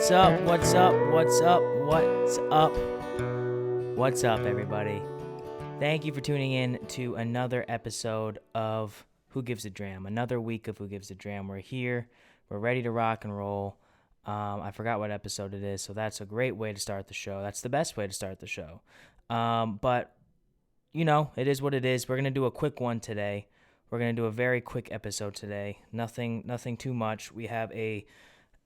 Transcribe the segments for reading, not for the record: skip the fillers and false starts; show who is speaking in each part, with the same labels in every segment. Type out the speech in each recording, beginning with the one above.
Speaker 1: What's up? What's up? What's up? What's up? What's up, everybody? Thank you for tuning in to another episode of Who Gives a Dram? Another week of Who Gives a Dram? We're here. We're ready to rock and roll. I forgot what episode it is, so that's a great way to start the show. That's the best way to start the show. But, you know, it is what it is. We're going to do a quick one today. We're going to do a very quick episode today. Nothing too much. We have a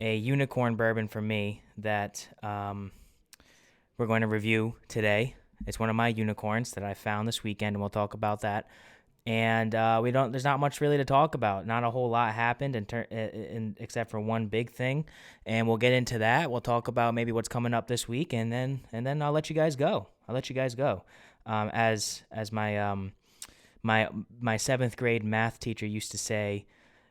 Speaker 1: unicorn bourbon for me that we're going to review today. It's one of my unicorns that I found this weekend, and we'll talk about that. And there's not much really to talk about. Not a whole lot happened except for one big thing, and we'll get into that. We'll talk about maybe what's coming up this week, and then I'll let you guys go. As my my seventh grade math teacher used to say,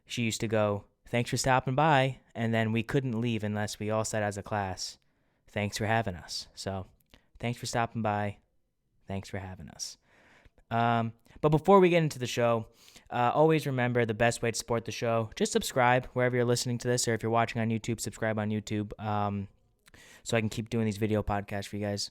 Speaker 1: she used to go, "Thanks for stopping by," and then we couldn't leave unless we all said as a class, "Thanks for having us." So, thanks for stopping by. Thanks for having us. But before we get into the show, always remember the best way to support the show, just subscribe wherever you're listening to this, or if you're watching on YouTube, subscribe on YouTube, so I can keep doing these video podcasts for you guys.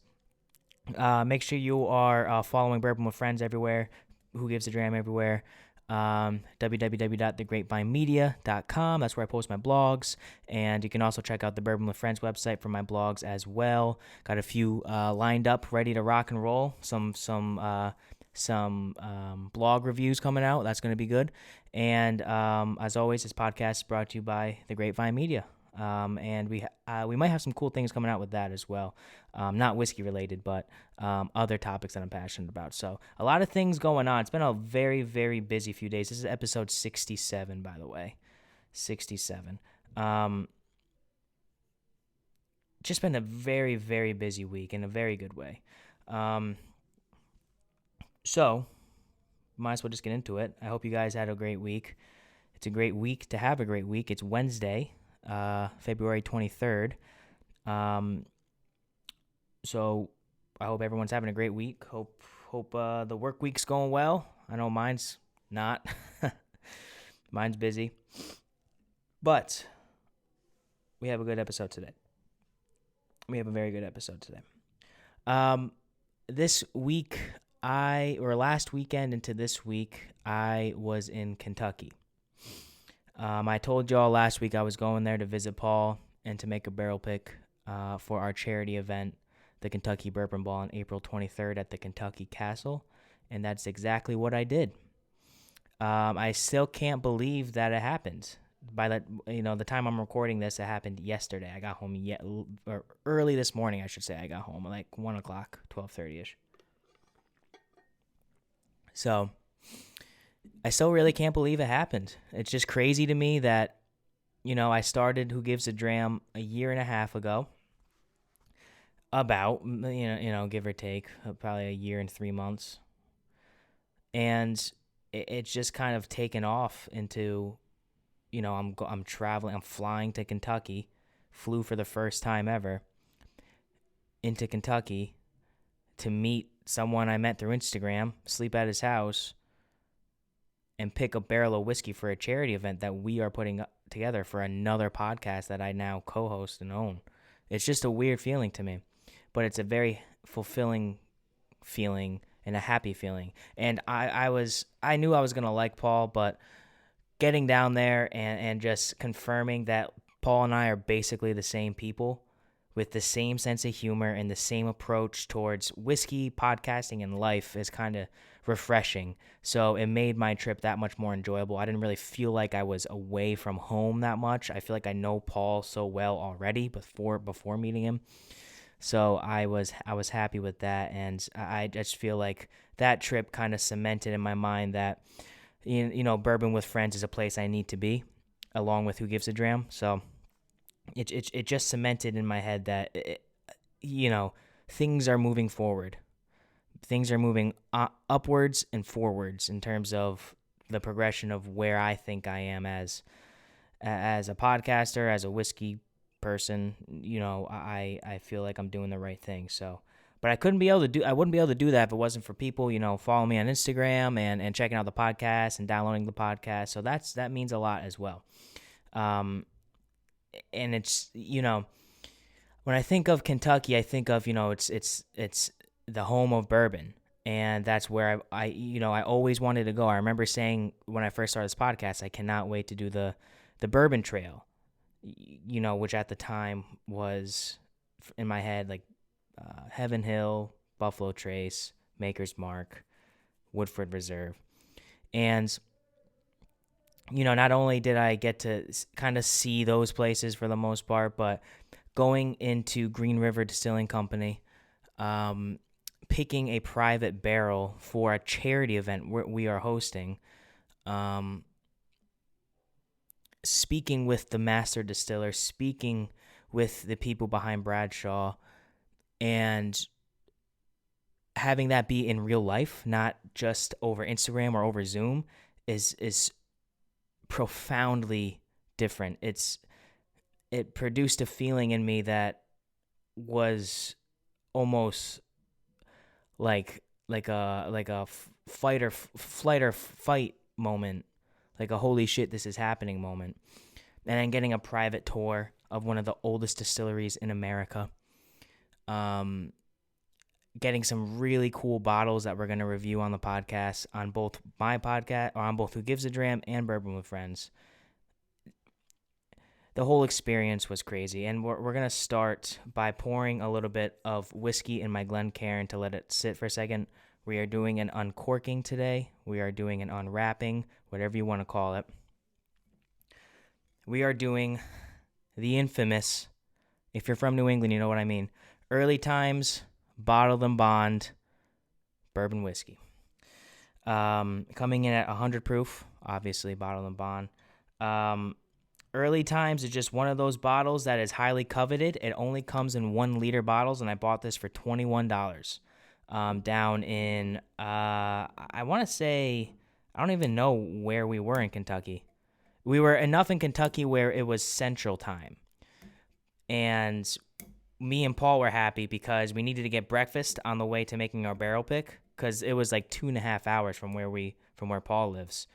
Speaker 1: Make sure you are following Bourbon with Friends everywhere, Who Gives a Dram everywhere, www.thegrapevinemedia.com. That's where I post my blogs, and you can also check out the Bourbon with Friends website for my blogs as well. Got a few lined up, ready to rock and roll. Some blog reviews coming out. That's going to be good. And as always, this podcast is brought to you by the Grapevine Media. And we might have some cool things coming out with that as well. Not whiskey related, but other topics that I'm passionate about. So a lot of things going on. It's been a very, very busy few days. This is episode 67, by the way. 67. Just been a very, very busy week in a very good way. So might as well just get into it. I hope you guys had a great week. It's a great week to have a great week. It's Wednesday, February 23rd. So I hope everyone's having a great week. Hope the work week's going well. I know mine's not. Mine's busy. But we have a good episode today. We have a very good episode today. This week, last weekend into this week, I was in Kentucky. I told y'all last week I was going there to visit Paul and to make a barrel pick for our charity event, the Kentucky Bourbon Ball, on April 23rd at the Kentucky Castle, and that's exactly what I did. I still can't believe that it happened. By the time I'm recording this, it happened yesterday. I got home early this morning, I should say. I got home at like 1 o'clock, 12:30ish. So I still really can't believe it happened. It's just crazy to me that, I started Who Gives a Dram a year and a half ago. About, give or take, probably a year and 3 months. And it's just kind of taken off into, I'm traveling, I'm flying to Kentucky, flew for the first time ever into Kentucky to meet someone I met through Instagram, sleep at his house, and pick a barrel of whiskey for a charity event that we are putting together for another podcast that I now co-host and own. It's just a weird feeling to me, but it's a very fulfilling feeling and a happy feeling. And I knew I was going to like Paul, but getting down there and just confirming that Paul and I are basically the same people with the same sense of humor and the same approach towards whiskey, podcasting, and life is kind of refreshing. So it made my trip that much more enjoyable. I didn't really feel like I was away from home that much. I feel like I know Paul so well already before meeting him. So I was happy with that, and I just feel like that trip kind of cemented in my mind that Bourbon with Friends is a place I need to be, along with Who Gives a Dram. So it just cemented in my head that things are moving forward. Things are moving upwards and forwards in terms of the progression of where I think I am as a podcaster, as a whiskey person. I feel like I'm doing the right thing. So, but I wouldn't be able to do that if it wasn't for people, following me on Instagram and checking out the podcast and downloading the podcast. So that means a lot as well. And it's, when I think of Kentucky, I think of, it's the home of bourbon. And that's where I always wanted to go. I remember saying when I first started this podcast, I cannot wait to do the bourbon trail, which at the time was in my head like Heaven Hill, Buffalo Trace, Maker's Mark, Woodford Reserve. And, not only did I get to kind of see those places for the most part, but going into Green River Distilling Company, picking a private barrel for a charity event we are hosting, speaking with the master distiller, speaking with the people behind Bradshaw, and having that be in real life, not just over Instagram or over Zoom, is profoundly different. It produced a feeling in me that was almost like a flight or fight moment, like a holy shit, this is happening moment. And then getting a private tour of one of the oldest distilleries in America. Getting some really cool bottles that we're going to review on the podcast, on both my podcast, or on both Who Gives a Dram and Bourbon with Friends. The whole experience was crazy, and we're going to start by pouring a little bit of whiskey in my Glencairn to let it sit for a second. We are doing an uncorking today. We are doing an unwrapping, whatever you want to call it. We are doing the infamous, if you're from New England, you know what I mean, Early Times Bottled and Bond Bourbon Whiskey. Coming in at 100 proof, obviously Bottled and Bond. Early Times is just one of those bottles that is highly coveted. It only comes in 1 liter bottles, and I bought this for $21. Down in, I want to say, I don't even know where we were in Kentucky. We were enough in Kentucky where it was Central Time. And me and Paul were happy because we needed to get breakfast on the way to making our barrel pick, because it was like 2.5 hours from where Paul lives.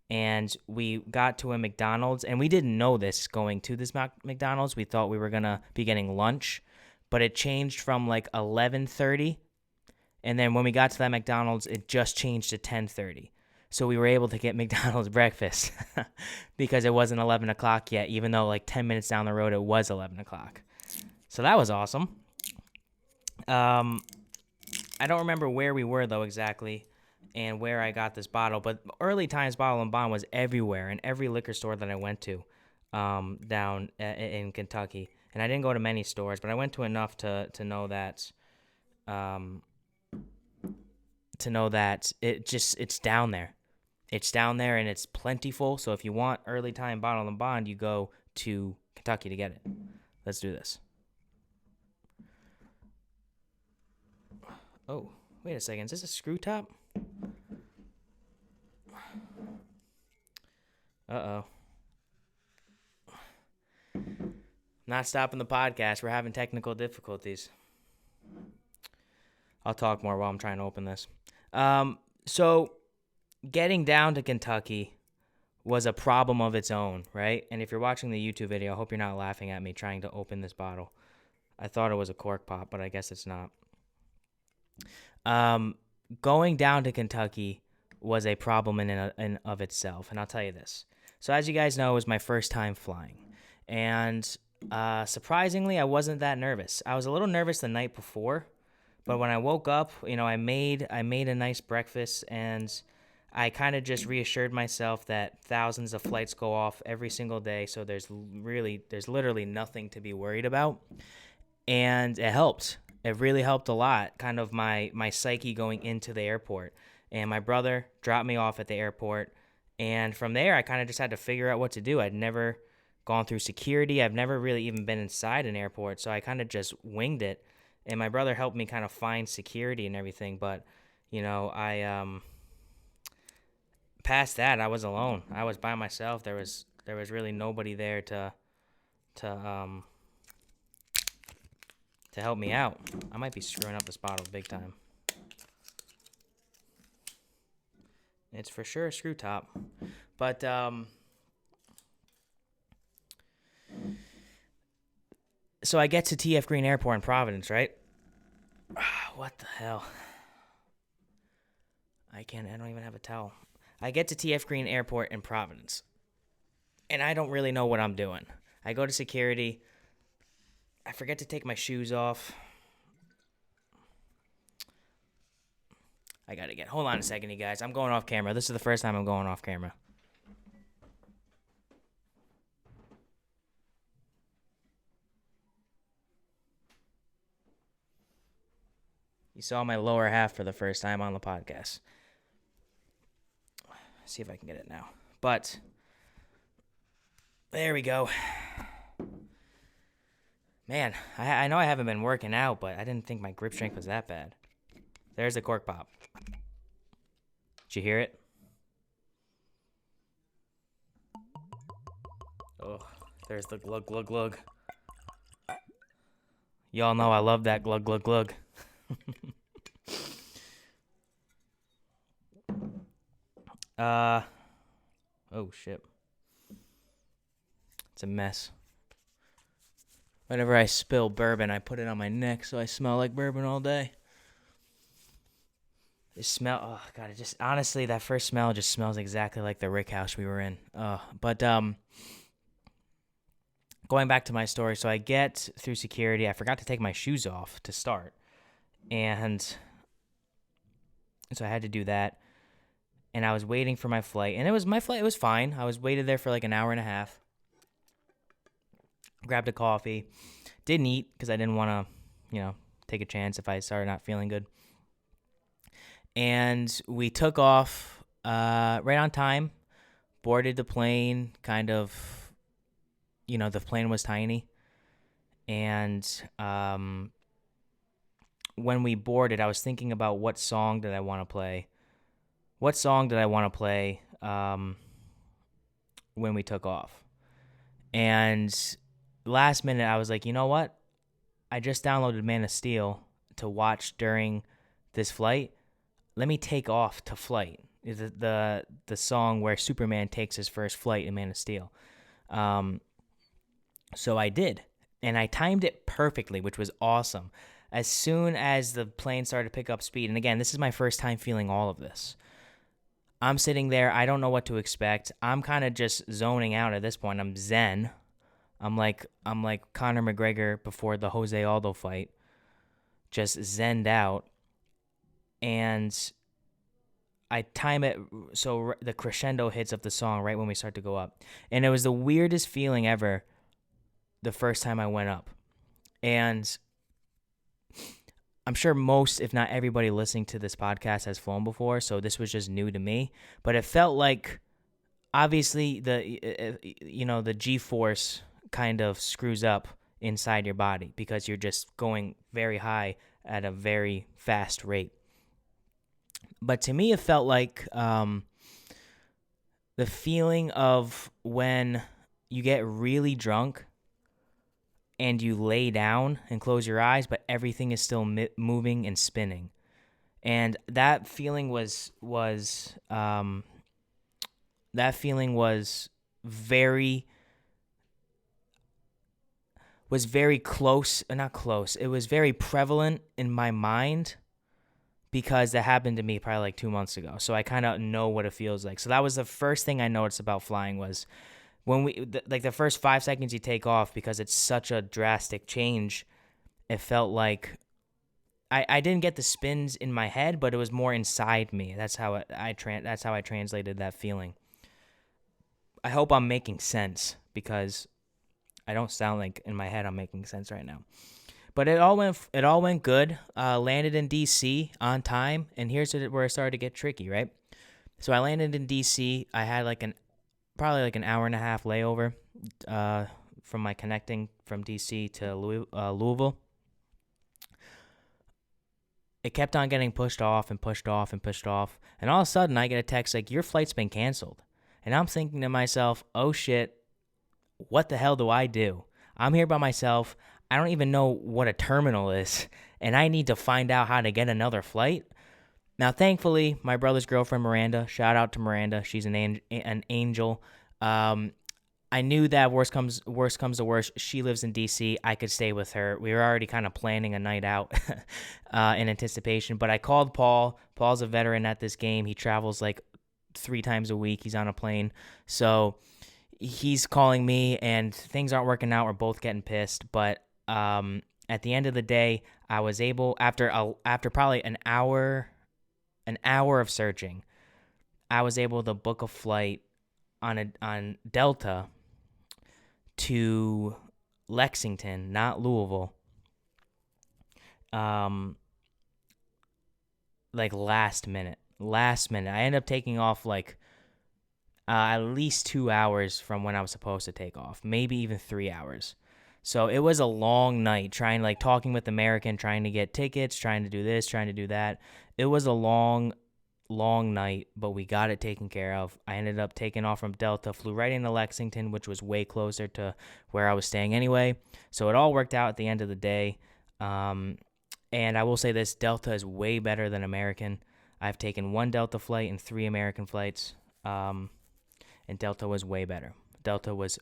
Speaker 1: And we got to a McDonald's, and we didn't know this going to this McDonald's. We thought we were going to be getting lunch, but it changed from like 11:30, and then when we got to that McDonald's, it just changed to 10:30. So we were able to get McDonald's breakfast because it wasn't 11 o'clock yet, even though like 10 minutes down the road, it was 11 o'clock. So that was awesome. I don't remember where we were, though, exactly, and where I got this bottle, but Early Times Bottle and Bond was everywhere in every liquor store that I went to down in Kentucky. And I didn't go to many stores, but I went to enough to know that it's down there. It's down there, and it's plentiful. So if you want Early Time Bottle and Bond, you go to Kentucky to get it. Let's do this. Oh, wait a second. Is this a screw top? Uh-oh. Not stopping the podcast. We're having technical difficulties. I'll talk more while I'm trying to open this. So getting down to Kentucky was a problem of its own, right? And if you're watching the YouTube video, I hope you're not laughing at me trying to open this bottle. I thought it was a cork pop, but I guess it's not. Going down to Kentucky was a problem in of itself, and I'll tell you this. So as you guys know, it was my first time flying, and surprisingly, I wasn't that nervous. I was a little nervous the night before, but when I woke up, I made a nice breakfast, and I kind of just reassured myself that thousands of flights go off every single day, so there's literally nothing to be worried about, and it helped. It really helped a lot, kind of my psyche going into the airport. And my brother dropped me off at the airport, and from there, I kind of just had to figure out what to do. I'd never gone through security. I've never really even been inside an airport, so I kind of just winged it. And my brother helped me kind of find security and everything, but, I past that, I was alone. I was by myself. There was really nobody there to help me out. I might be screwing up this bottle big time. It's for sure a screw top. But So I get to TF Green Airport in Providence, right? What the hell? I don't even have a towel. I get to TF Green Airport in Providence, and I don't really know what I'm doing. I go to security. I forget to take my shoes off. I gotta get. Hold on a second, you guys. I'm going off camera. This is the first time I'm going off camera. You saw my lower half for the first time on the podcast. See if I can get it now. But there we go. Man, I know I haven't been working out, but I didn't think my grip strength was that bad. There's the cork pop. Did you hear it? Oh, there's the glug, glug, glug. Y'all know I love that glug, glug, glug. Oh shit. It's a mess. Whenever I spill bourbon, I put it on my neck so I smell like bourbon all day. It smell, oh god, it just, honestly, that first smell just smells exactly like the rick house we were in. But going back to my story, so I get through security. I forgot to take my shoes off to start, and so I had to do that. And I was waiting for my flight, and my flight was fine. I was waited there for like an hour and a half. Grabbed a coffee, didn't eat because I didn't want to, take a chance if I started not feeling good. And we took off right on time, boarded the plane, kind of, the plane was tiny. And when we boarded, I was thinking about what song did I want to play. What song did I want to play when we took off? And last minute, I was like, you know what? I just downloaded Man of Steel to watch during this flight. Let me take off to flight. The song where Superman takes his first flight in Man of Steel. So I did, and I timed it perfectly, which was awesome. As soon as the plane started to pick up speed, and again, this is my first time feeling all of this. I'm sitting there. I don't know what to expect. I'm kind of just zoning out at this point. I'm zen. I'm like Conor McGregor before the Jose Aldo fight, just zenned out. And I time it so the crescendo hits of the song right when we start to go up. And it was the weirdest feeling ever the first time I went up. And I'm sure most, if not everybody listening to this podcast has flown before, so this was just new to me. But it felt like, obviously, the G-force kind of screws up inside your body because you're just going very high at a very fast rate. But to me, it felt like the feeling of when you get really drunk and you lay down and close your eyes, but everything is still moving and spinning. And that feeling was very close, not close. It was very prevalent in my mind because that happened to me probably like 2 months ago. So I kind of know what it feels like. So that was the first thing I noticed about flying was when the first 5 seconds you take off, because it's such a drastic change, it felt like I didn't get the spins in my head, but it was more inside me. That's how I translated that feeling. I hope I'm making sense because I don't sound like in my head I'm making sense right now. But it all went good. Landed in D.C. on time, and here's where it started to get tricky, right? So I landed in D.C. I had probably an hour and a half layover from my connecting from D.C. to Louisville. It kept on getting pushed off and pushed off and pushed off, and all of a sudden I get a text like, your flight's been canceled. And I'm thinking to myself, oh shit, what the hell do I do? I'm here by myself. I don't even know what a terminal is, and I need to find out how to get another flight. Now, thankfully, my brother's girlfriend, Miranda, shout out to Miranda. She's an angel. I knew that worst comes to worst. She lives in DC. I could stay with her. We were already kind of planning a night out in anticipation. But I called Paul. Paul's a veteran at this game. He travels like 3 times a week. He's on a plane, so he's calling me, and things aren't working out. We're both getting pissed. But at the end of the day, I was able after probably an hour of searching, I was able to book a flight on Delta to Lexington, not Louisville. Um, like last minute. Last minute. I ended up taking off like at least 2 hours from when I was supposed to take off, maybe even 3 hours. So it was a long night trying, like, talking with American, trying to get tickets, trying to do this, trying to do that. It was a long, long night, but we got it taken care of. I ended up taking off from Delta, flew right into Lexington, which was way closer to where I was staying anyway. So it all worked out at the end of the day. And I will say this, Delta is way better than American. I've taken one Delta flight and 3 American flights, and Delta was way better. Delta was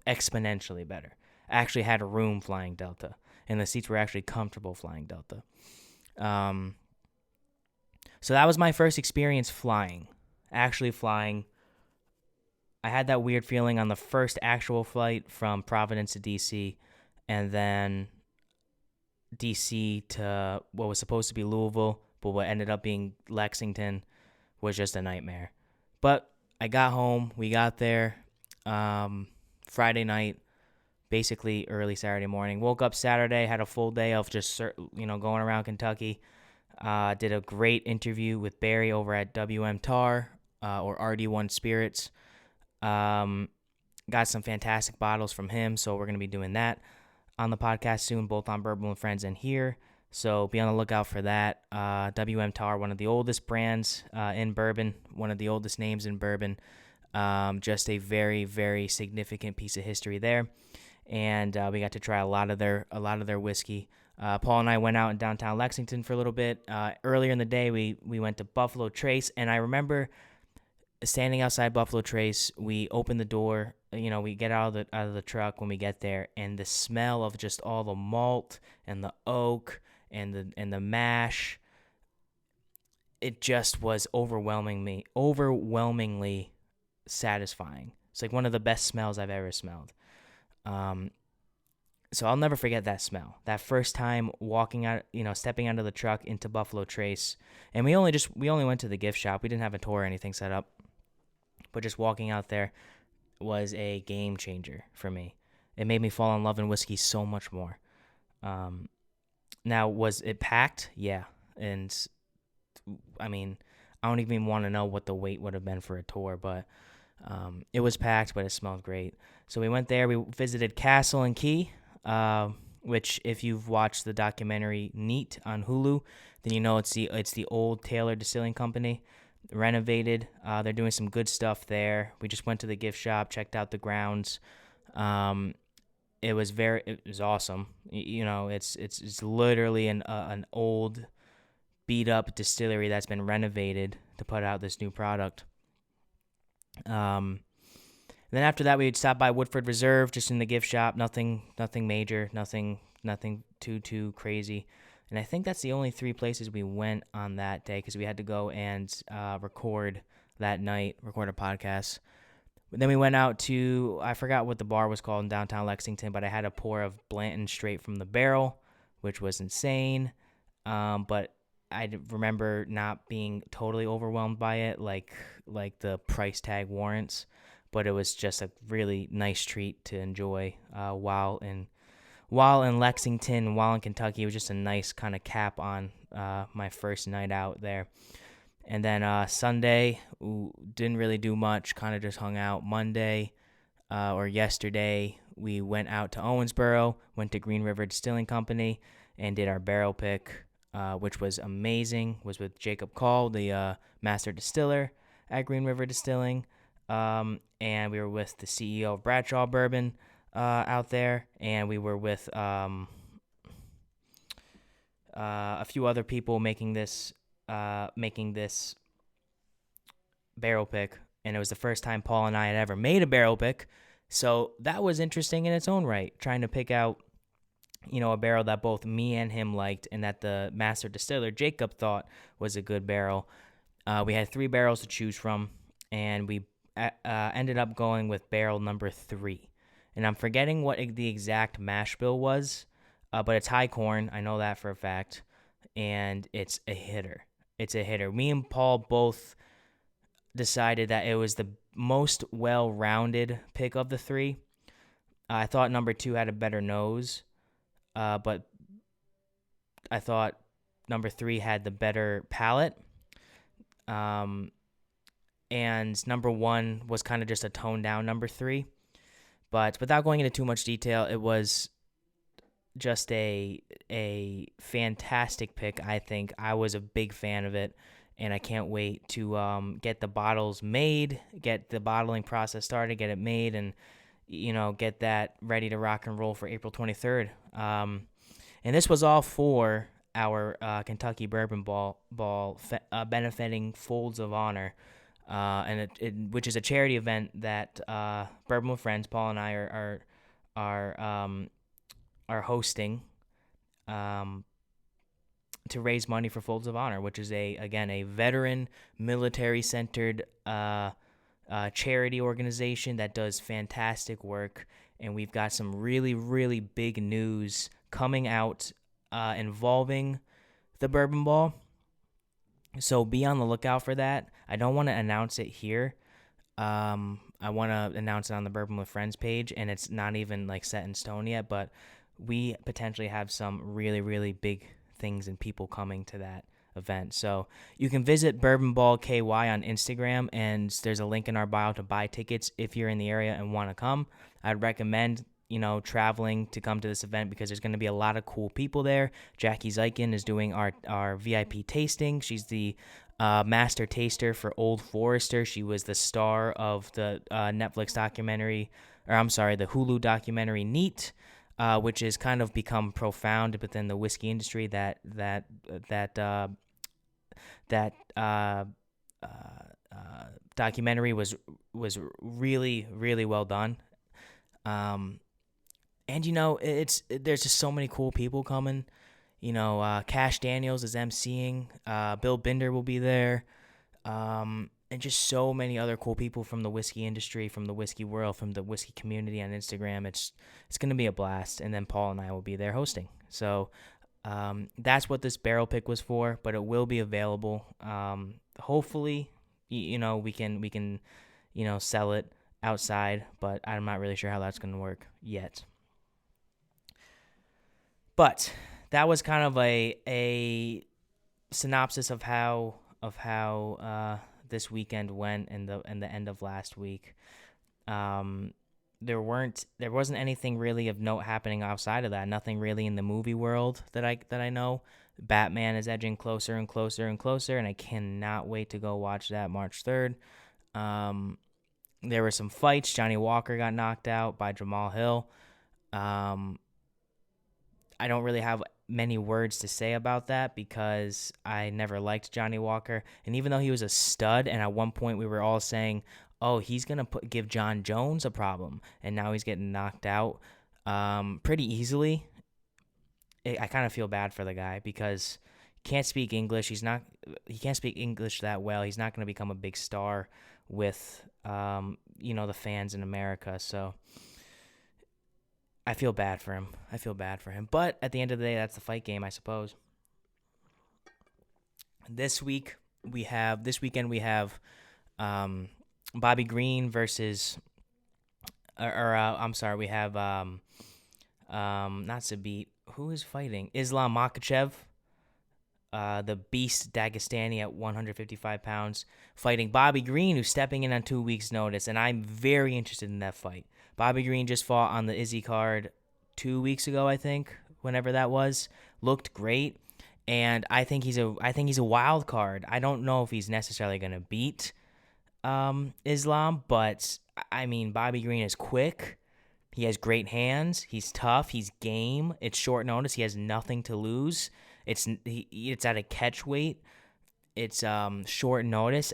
Speaker 1: exponentially better. I actually had a room flying Delta, and the seats were actually comfortable flying Delta. So that was my first experience flying, actually flying. I had that weird feeling on the first actual flight from Providence to DC, and then DC to what was supposed to be Louisville, but what ended up being Lexington was just a nightmare. But I got home. We got there Friday night, basically early Saturday morning. Woke up Saturday, had a full day of just going around Kentucky. Did a great interview with Barry over at WM Tar or RD1 Spirits. Got some fantastic bottles from him, so we're going to be doing that on the podcast soon, both on Bourbon with Friends and here. So be on the lookout for that. WM Tar, one of the oldest brands in bourbon, one of the oldest names in bourbon. Just a very, very significant piece of history there. And we got to try a lot of their whiskey. Paul and I went out in downtown Lexington for a little bit. Earlier in the day, we went to Buffalo Trace, and I remember standing outside Buffalo Trace. We open the door. We get out of the truck when we get there, and the smell of just all the malt and the oak and the mash. It just was overwhelmingly satisfying. It's like one of the best smells I've ever smelled. So I'll never forget that smell. That first time walking out, stepping out of the truck into Buffalo Trace, and we only went to the gift shop. We didn't have a tour or anything set up, but just walking out there was a game changer for me. It made me fall in love in whiskey so much more. Now, was it packed? Yeah, and I mean, I don't even want to know what the wait would have been for a tour, but it was packed, but it smelled great. So we went there. We visited Castle and Key, which, if you've watched the documentary Neat on Hulu, then you know it's the old Taylor Distilling Company, renovated. They're doing some good stuff there. We just went to the gift shop, checked out the grounds. It was awesome. It's literally an old, beat up distillery that's been renovated to put out this new product. Then after that, we would stop by Woodford Reserve, just in the gift shop. Nothing major, nothing too crazy. And I think that's the only 3 places we went on that day, because we had to go and record that night, record a podcast. But then we went out to, I forgot what the bar was called in downtown Lexington, but I had a pour of Blanton straight from the barrel, which was insane. But I remember not being totally overwhelmed by it, like the price tag warrants. But it was just a really nice treat to enjoy while in Lexington, while in Kentucky. It was just a nice kind of cap on my first night out there. And then Sunday, didn't really do much, kind of just hung out. Monday or yesterday, we went out to Owensboro, went to Green River Distilling Company, and did our barrel pick, which was amazing. Was with Jacob Call, the master distiller at Green River Distilling. And we were with the CEO of Bradshaw Bourbon out there, and we were with a few other people making this barrel pick. and it was the first time Paul and I had ever made a barrel pick. So that was interesting in its own right, trying to pick out, a barrel that both me and him liked and that the master distiller, Jacob, thought was a good barrel. We had 3 barrels to choose from, and we ended up going with barrel number 3. And I'm forgetting what the exact mash bill was, but it's high corn. I know that for a fact, and it's a hitter. It's a hitter. Me and Paul both decided that it was the most well-rounded pick of the 3. I thought number 2 had a better nose, but I thought number 3 had the better palate. And number 1 was kind of just a toned down number 3. But without going into too much detail, it was just a fantastic pick, I think. I was a big fan of it, and I can't wait to get the bottles made, get the bottling process started, get it made, and get that ready to rock and roll for April 23rd. And this was all for our Kentucky Bourbon Ball benefiting Folds of Honor, which is a charity event that Bourbon with Friends, Paul and I are hosting to raise money for Folds of Honor, which is a veteran military centered charity organization that does fantastic work. And we've got some really, really big news coming out involving the Bourbon Ball. So be on the lookout for that. I don't want to announce it here. I want to announce it on the Bourbon with Friends page, and it's not even set in stone yet, but we potentially have some really, really big things and people coming to that event. So you can visit Bourbon Ball KY on Instagram, and there's a link in our bio to buy tickets if you're in the area and want to come. I'd recommend traveling to come to this event because there's going to be a lot of cool people there. Jackie Zeiken is doing our VIP tasting. She's the master taster for Old Forester. She was the star of the Netflix documentary, the Hulu documentary Neat, which has kind of become profound within the whiskey industry. That documentary was really, really well done. And there's just so many cool people coming. Cash Daniels is emceeing. Bill Binder will be there. And just so many other cool people from the whiskey industry, from the whiskey world, from the whiskey community on Instagram. It's going to be a blast. And then Paul and I will be there hosting. So that's what this barrel pick was for, but it will be available. Hopefully, we can sell it outside, but I'm not really sure how that's going to work yet. But that was kind of a synopsis of how this weekend went and the end of last week. There wasn't anything really of note happening outside of that. Nothing really in the movie world that I know. Batman is edging closer and closer and closer, and I cannot wait to go watch that March 3rd. There were some fights. Johnny Walker got knocked out by Jamal Hill. I don't really have many words to say about that because I never liked Johnny Walker. And even though he was a stud, and at one point we were all saying, oh, he's going to give John Jones a problem, and now he's getting knocked out pretty easily. I kind of feel bad for the guy because he can't speak English. He can't speak English that well. He's not going to become a big star with, the fans in America. So I feel bad for him. But at the end of the day, that's the fight game, I suppose. This weekend we have Bobby Green versus, we have not Sabit. Who is fighting? Islam Makhachev, the beast Dagestani at 155 pounds, fighting Bobby Green, who's stepping in on 2 weeks' notice, and I'm very interested in that fight. Bobby Green just fought on the Izzy card 2 weeks ago, I think, whenever that was. Looked great, and I think he's a wild card. I don't know if he's necessarily going to beat Islam, but I mean, Bobby Green is quick. He has great hands. He's tough. He's game. It's short notice. He has nothing to lose. It's at a catch weight. It's short notice.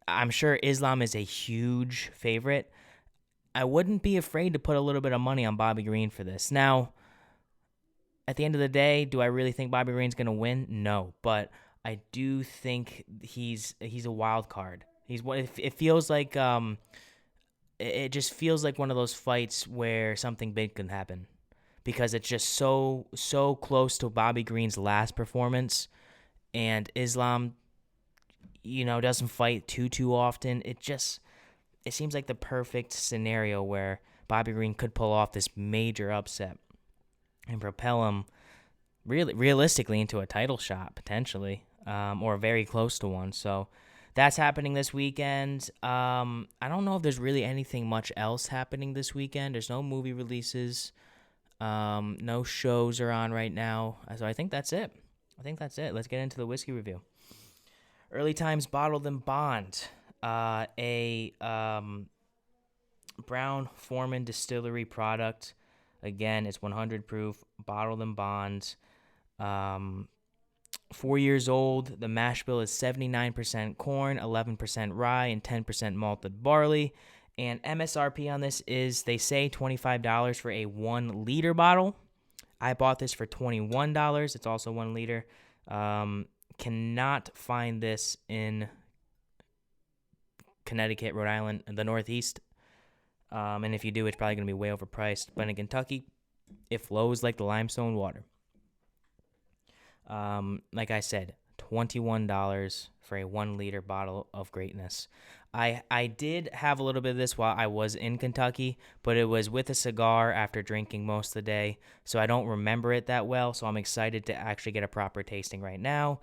Speaker 1: I'm sure Islam is a huge favorite. I wouldn't be afraid to put a little bit of money on Bobby Green for this. Now, at the end of the day, do I really think Bobby Green's going to win? No, but I do think he's a wild card. He's what it feels like. It just feels like one of those fights where something big can happen because it's just so close to Bobby Green's last performance, and Islam, doesn't fight too often. It seems like the perfect scenario where Bobby Green could pull off this major upset and propel him really realistically into a title shot potentially, or very close to one. So that's happening this weekend. I don't know if there's really anything much else happening this weekend. There's no movie releases. No shows are on right now. So I think that's it. Let's get into the whiskey review. Early Times Bottled and Bond. A Brown Forman Distillery product. Again, it's 100 proof, bottled and bond. 4 years old. The mash bill is 79% corn, 11% rye, and 10% malted barley. And MSRP on this is, they say, $25 for a 1 liter bottle. I bought this for $21. It's also 1 liter. Cannot find this in Connecticut, Rhode Island, and the Northeast. And if you do, it's probably going to be way overpriced. But in Kentucky, it flows like the limestone water. Like I said, $21 for a 1 liter bottle of greatness. I did have a little bit of this while I was in Kentucky, but it was with a cigar after drinking most of the day, so I don't remember it that well, so I'm excited to actually get a proper tasting right now.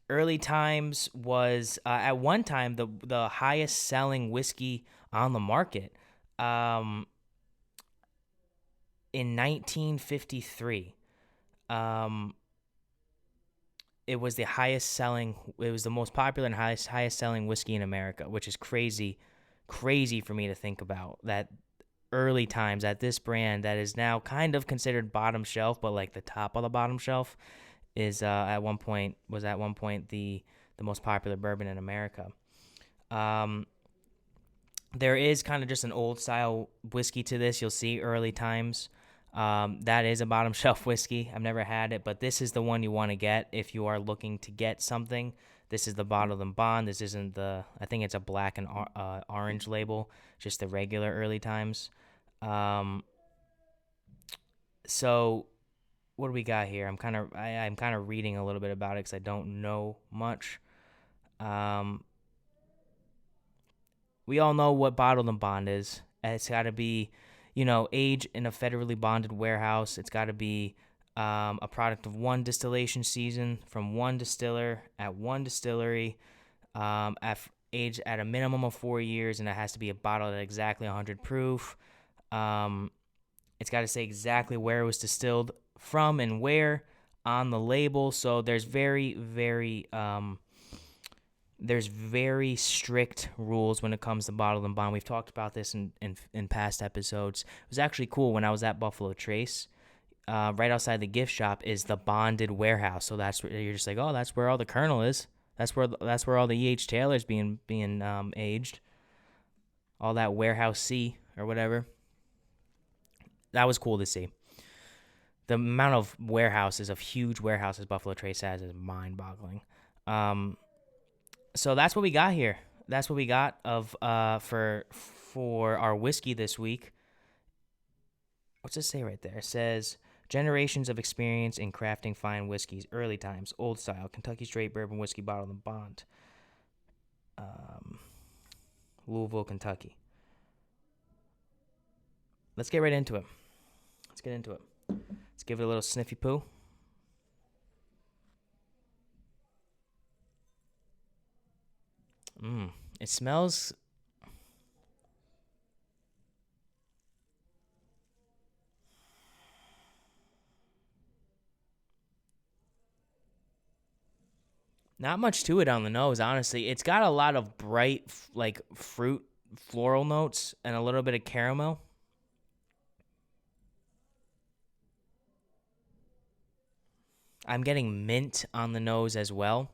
Speaker 1: Early Times was, at one time, the highest selling whiskey on the market. In 1953. It was the most popular and highest selling whiskey in America, which is crazy for me to think about. That Early Times, at this brand that is now kind of considered bottom shelf, but like the top of the bottom shelf, is at one point the most popular bourbon in America. There is kind of just an old style whiskey to this. You'll see Early Times. That is a bottom shelf whiskey. I've never had it, but this is the one you want to get if you are looking to get something. This is the Bottled and Bond. This isn't I think it's a black and orange label, just the regular Early Times. So what do we got here? I'm kind of reading a little bit about it because I don't know much. We all know what Bottled and Bond is. It's got to be, aged in a federally bonded warehouse. It's got to be a product of one distillation season from one distiller at one distillery, aged at a minimum of 4 years, and it has to be a bottle at exactly 100 proof. It's got to say exactly where it was distilled from and where on the label. So there's very strict rules when it comes to Bottled and Bond. We've talked about this in past episodes. It was actually cool when I was at Buffalo Trace. Right outside the gift shop is the bonded warehouse. So that's where you're just like, oh, that's where all the kernel is. That's where all the E.H. Taylor's being aged. All that warehouse C or whatever. That was cool to see. The amount of huge warehouses Buffalo Trace has is mind-boggling. So that's what we got here. That's what we got for our whiskey this week. What's it say right there? It says generations of experience in crafting fine whiskeys, Early Times, old style, Kentucky straight bourbon whiskey, bottled and bond. Louisville, Kentucky. Let's get right into it. Let's give it a little sniffy poo. It smells. Not much to it on the nose, honestly. It's got a lot of bright, like, fruit, floral notes and a little bit of caramel. I'm getting mint on the nose as well.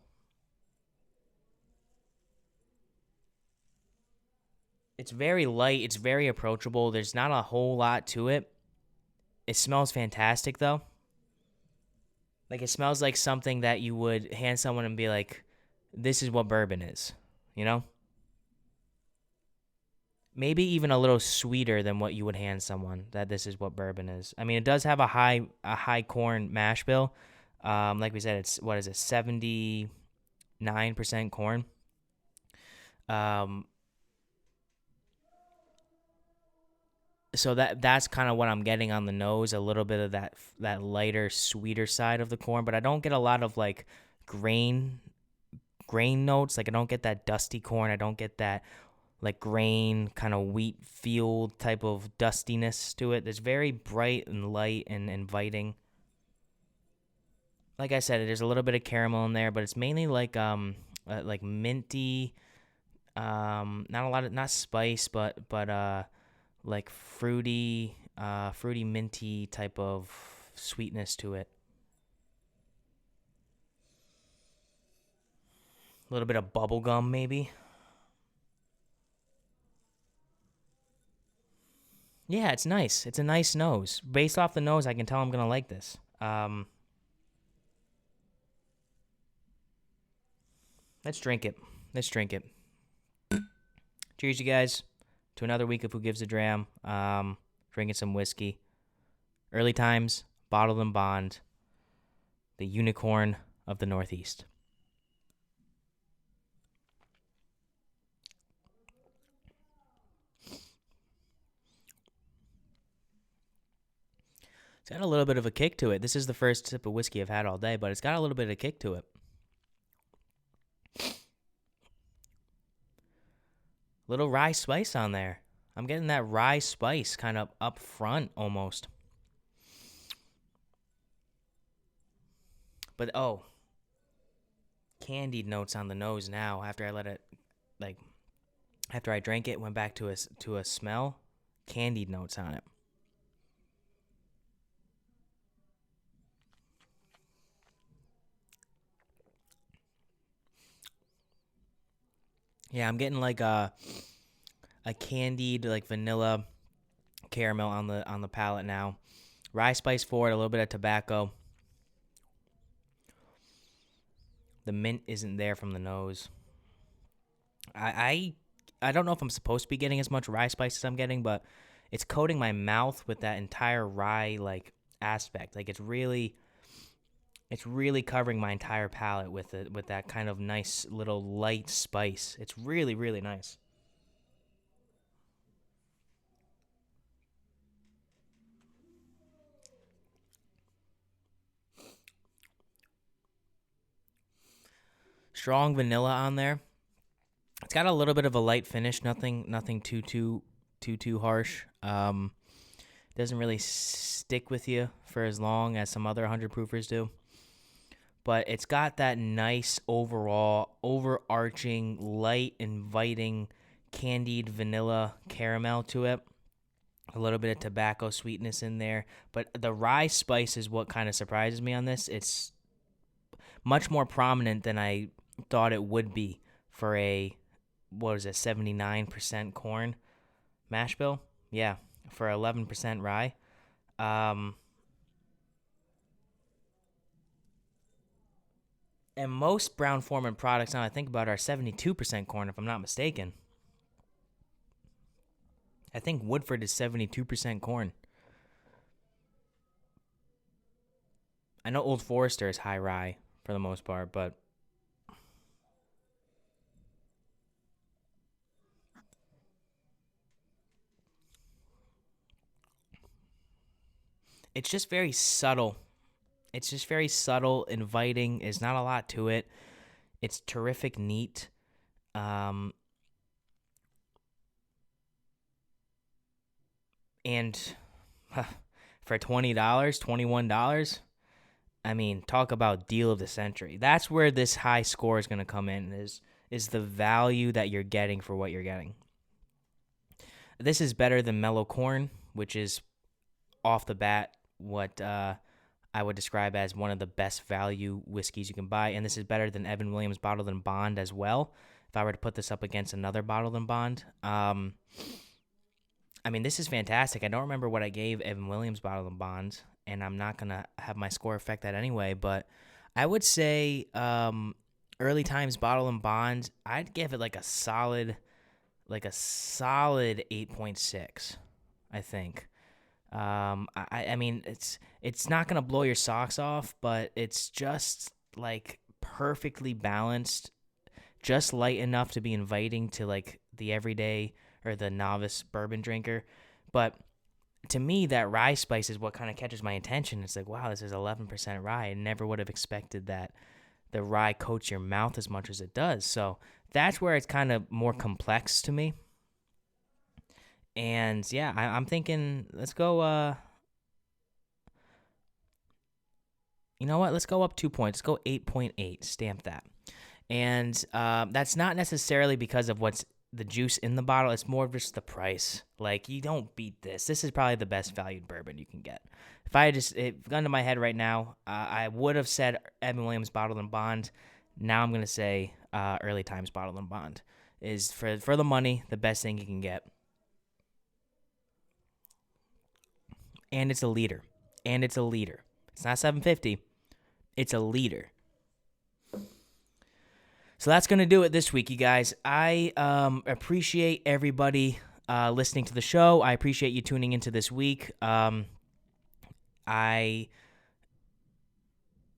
Speaker 1: It's very light. It's very approachable. There's not a whole lot to it. It smells fantastic though. Like it smells like something that you would hand someone and be like, "This is what bourbon is," you know? Maybe even a little sweeter than what you would hand someone that this is what bourbon is. I mean, it does have a high corn mash bill. Like we said, it's what is it, 79% corn. Um, so that's kind of what I'm getting on the nose, a little bit of that lighter, sweeter side of the corn, but I don't get a lot of like grain grain notes. Like I don't get that dusty corn. I don't get that like grain kind of wheat field type of dustiness to it. It's very bright and light and inviting. Like I said, there's a little bit of caramel in there, but it's mainly like minty, not a lot of not spice, but like fruity minty type of sweetness to it. A little bit of bubble gum maybe. Yeah, it's nice. It's a nice nose. Based off the nose, I can tell I'm gonna like this. Let's drink it. Let's drink it. Cheers, you guys, to another week of Who Gives a Dram. Drinking some whiskey. Early times, bottled and bond. The unicorn of the Northeast. It's got a little bit of a kick to it. This is the first sip of whiskey I've had all day, but it's got a little bit of kick to it. Little rye spice on there. I'm getting that rye spice kind of up front almost. But oh, candied notes on the nose now after I let it like after I drank it, went back to a smell, candied notes on it. Yeah, I'm getting like a candied like vanilla caramel on the palate now. Rye spice forward, a little bit of tobacco. The mint isn't there from the nose. I I don't know if I'm supposed to be getting as much rye spice as I'm getting, but it's coating my mouth with that entire rye like aspect. Like it's really covering my entire palate with it with that kind of nice little light spice. It's really really nice. Strong vanilla on there. It's got a little bit of a light finish, nothing too harsh. Doesn't really stick with you for as long as some other 100 proofers do. But it's got that nice overall overarching light inviting candied vanilla caramel to it. A little bit of tobacco sweetness in there, but the rye spice is what kind of surprises me on this. It's much more prominent than I thought it would be for a what is it, 79% corn mash bill? Yeah, for 11% rye. Um, and most Brown Forman products, now I think about it, are 72% corn, if I'm not mistaken. I think Woodford is 72% corn. I know Old Forester is high rye for the most part, but it's just very subtle. It's just very subtle, inviting. There's not a lot to it. It's terrific, neat. Um, and for $20, $21, I mean, talk about deal of the century. That's where this high score is going to come in. Is the value that you're getting for what you're getting. This is better than Mellow Corn, which is off the bat what I would describe as one of the best value whiskeys you can buy, and this is better than Evan Williams Bottled and Bond as well. if I were to put this up against another bottled and bond. I mean, this is fantastic. I don't remember what I gave Evan Williams bottled and bond, and I'm not gonna have my score affect that anyway. But I would say early times bottled and bond, I'd give it like a solid 8.6. I think. I mean, it's not gonna blow your socks off, but it's just like perfectly balanced, just light enough to be inviting to like the everyday or the novice bourbon drinker. But to me, that rye spice is what kind of catches my attention. It's like, wow, this is 11% rye. I never would have expected that the rye coats your mouth as much as it does. So that's where it's kind of more complex to me. And yeah, I'm thinking, let's go. You know what? Let's go up 2 points. Let's go 8.8. Stamp that. And that's not necessarily because of what's the juice in the bottle. It's more of just the price. Like, you don't beat this. This is probably the best valued bourbon you can get. If I had it gun to my head right now, I would have said Evan Williams bottled and bond. Now I'm gonna say early times bottled and bond is for the money the best thing you can get. And it's a liter. It's not 750. It's a liter. So that's going to do it this week, you guys. I appreciate everybody listening to the show. I appreciate you tuning into this week. I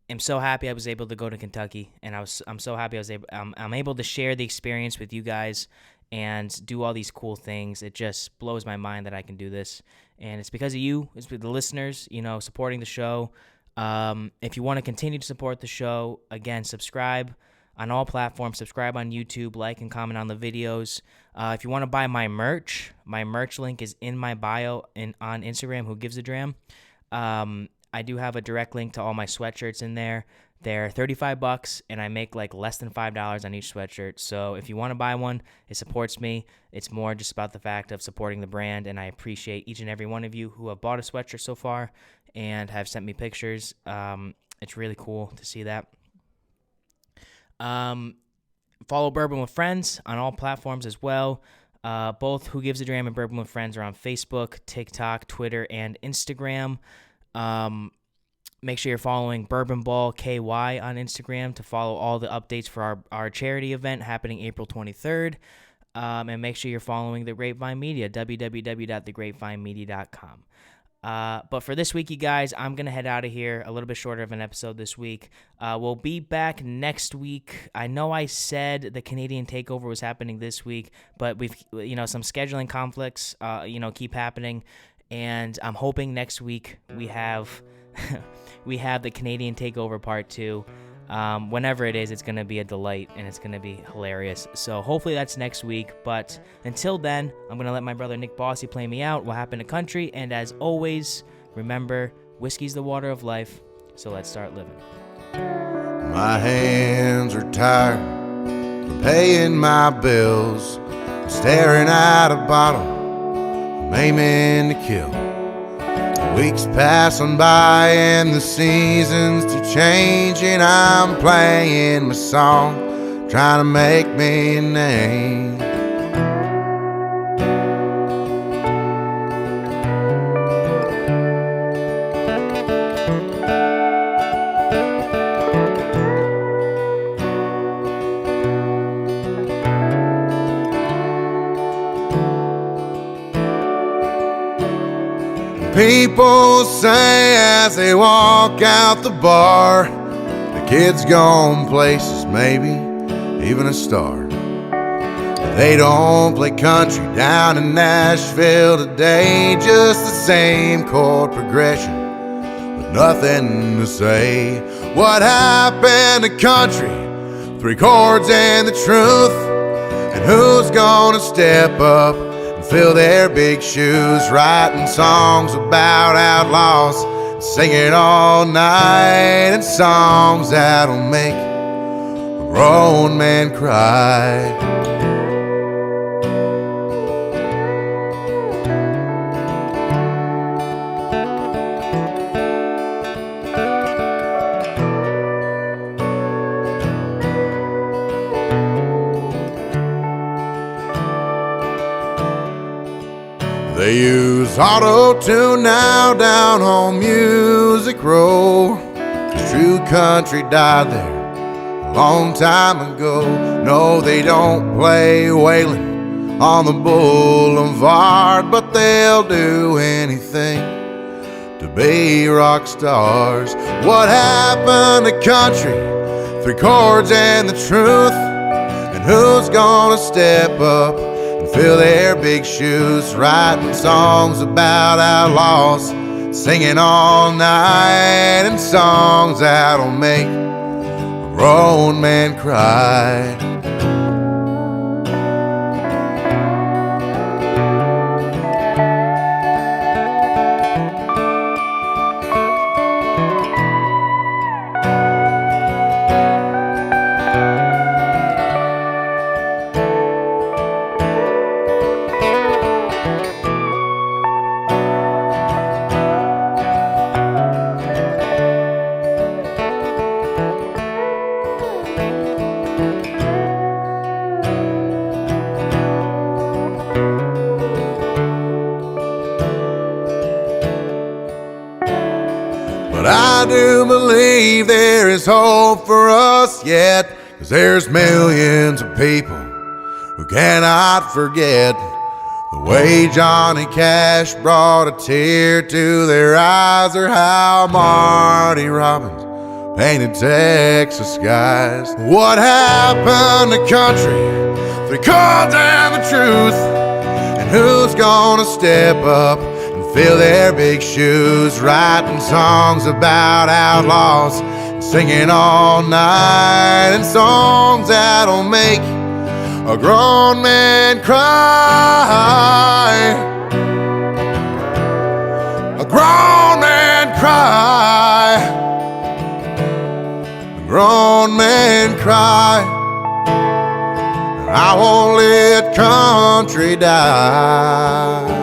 Speaker 1: am so happy I was able to go to Kentucky, and I'm so happy I'm able to share the experience with you guys and do all these cool things. It just blows my mind that I can do this, and it's because of you. It's with the listeners, supporting the show. If you want to continue to support the show, again, subscribe on all platforms. Subscribe on YouTube, like and comment on the videos. If you want to buy my merch link is in my bio on Instagram, Who Gives A Dram. I do have a direct link to all my sweatshirts in there. They're $35, and I make like less than $5 on each sweatshirt. So if you want to buy one, it supports me. It's more just about the fact of supporting the brand, and I appreciate each and every one of you who have bought a sweatshirt so far and have sent me pictures. It's really cool to see that. Follow Bourbon with Friends on all platforms as well. Both Who Gives A Dram and Bourbon with Friends are on Facebook, TikTok, Twitter, and Instagram. Make sure you're following Bourbon Ball KY on Instagram to follow all the updates for our charity event happening April 23rd. And make sure you're following The Grapevine Media, www.thegrapevinemedia.com. But for this week, you guys, I'm going to head out of here. A little bit shorter of an episode this week. We'll be back next week. I know I said the Canadian takeover was happening this week, but we've, some scheduling conflicts, keep happening. And I'm hoping next week we have, we have the Canadian takeover part 2. Whenever it is, it's going to be a delight, and it's going to be hilarious. So hopefully that's next week. But until then, I'm going to let my brother Nick Bossy play me out. What happened to country? And as always, remember, whiskey's the water of life. So let's start living.
Speaker 2: My hands are tired from paying my bills, staring at a bottle, I'm aiming to kill. Weeks passing by and the seasons keep changing. I'm playing my song, trying to make me a name. People say as they walk out the bar, the kid's gone places, maybe even a star. They don't play country down in Nashville today, just the same chord progression with nothing to say. What happened to country? 3 chords and the truth. And who's gonna step up and fill their big shoes, writing songs about outlaws, singing all night, and songs that'll make a grown man cry. They use auto-tune now down on Music Row. 'Cause true country died there a long time ago. No, they don't play Waylon on the boulevard, but they'll do anything to be rock stars. What happened to country? 3 chords and the truth. And who's gonna step up and fill their big shoes, writing songs about outlaws, singing all night, and songs that'll make a grown man cry. But I do believe there is hope for us yet, 'cause there's millions of people who cannot forget the way Johnny Cash brought a tear to their eyes, or how Marty Robbins painted Texas skies. What happened to country? 3 chords and the truth. And who's gonna step up and fill their big shoes, writing songs about outlaws, singing all night, and songs that'll make a grown man cry. A grown man cry. A grown man cry. I won't let country die.